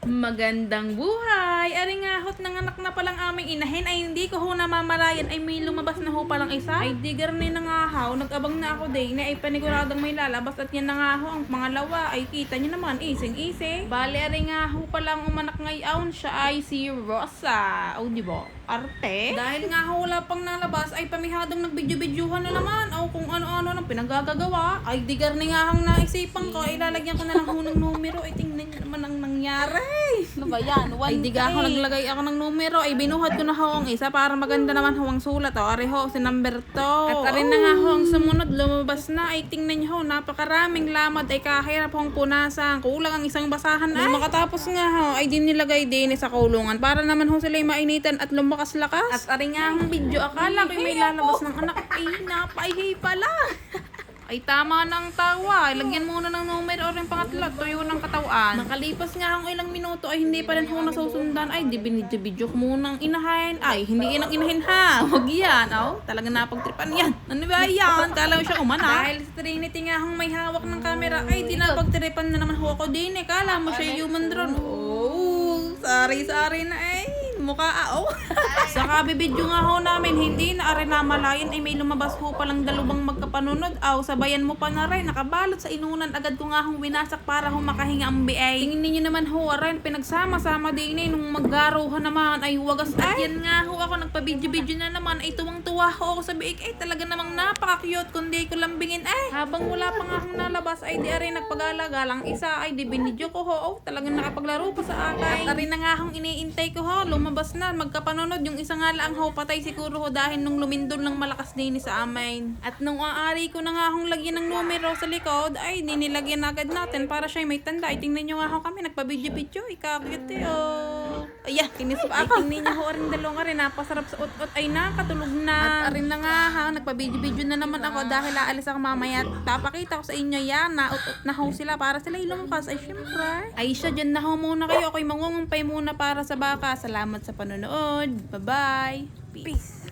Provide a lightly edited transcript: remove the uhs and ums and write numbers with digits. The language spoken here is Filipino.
Magandang buhay! Ari nga hot ng anak na palang aming inahin ay hindi ko ho namamalayan ay may lumabas na ho palang isa. Ay digar ni nangahaw, nag-abang na ako day na ay paniguradang may lalabas at yan na nga ho ang pangalawa ay kita niyo naman ising-isi. Bale ari nga ho palang umanak ngayon siya ay si Rosa. O di ba? Arte. Dahil nga ho wala pang nalabas ay pamihadong nagbidyo-bidyuhan na naman o kung ano-ano nang pinagagagawa. Ay digar ni nga hang naisipan ko ilalagyan ko na lang ho ng numero ay tingnan niyo naman ang nangyari. Ano ba yan? Ay, di ka ako naglagay ako ng numero. Ay, binuhat ko na ho ang isa para maganda naman ho ang sulat. O, ari ho, si number 2. At ari na nga ho ang sumunod, lumabas na. Ay, tingnan nyo ho, napakaraming lamad. Ay, kahirap hong punasan. Kulang ang isang basahan. Ay, makatapos nga ho, ay di nilagay din sa kulungan. Para naman ho sila mainitan at lumakas-lakas. At ari nga hong video, akala ko may lalabas ng anak. Ay, napaihi pala. Ay tama ng tawa, lagyan muna ng numero o rin pangatlo, tuyo ng katawan. Makalipas nga ang ilang minuto ay hindi pa rin ho nasusundan. Ay di binidyo-bidyo ko munang inahin. Ay hindi yan ang inahin ha, huwag yan. Oh, talaga napagtripan yan. Ano ba yan? Kala mo siya umana. Dahil si Trinity nga hang may hawak ng camera ay di napagtripan na naman ho ako din eh. Kala mo siya human drone. Oh, sorry na eh. Mukha oh. Sa kabibidyo nga ho namin, hindi na ari namalayan ay may lumabas ho palang dalubang magkapanunod. Aw, sabayan mo pa na rin, nakabalot sa inunan. Agad ko nga hong winasak para ho makahinga ang biay. Tingin ninyo naman ho, rin, pinagsama-sama din eh. Nung maggaruhan naman ay wagas. At yan nga ho, ako nagpabidyo-bidyo na naman. Ay tuwang-tuwa ho ako sa biik. Ay talaga namang napaka-cute kundi ko lambingin. Ay, habang wala pa nga hong nalabas ay di ari nagpagala-galang isa ay di binidyo ko ho. Oh, talagang nakapaglaro pa sa akin. At ari na nga hong iniintay ko ho, lumabas na magkapanunod. Yung isa nga lang ho, patay siguro ho dahil nung lumindol ng malakas din sa amin. At nung aari ko na nga hong lagyan ng numero sa likod, ay dinilagyan agad natin para siya may tanda. Ay tingnan nyo nga ho kami, nagpabidyo-bidyo. Ikakute oh. Ay, kinis pa ako. Tingnan nyo ho rin dalawang rin, napasarap sa ut-ut. Ay nakatulog na. At arin na nga ha, nagpabidyo-bidyo na naman ako dahil aalis ako mamaya. At papakita ko sa inyo yan, na ut-ut na ho sila para sila ilumukas. Ay syempre. Ay siya, dyan na ho muna kayo. Ako'y mangungumpay muna para sa baka. Salamat sa panonood. Bye-bye. Peace.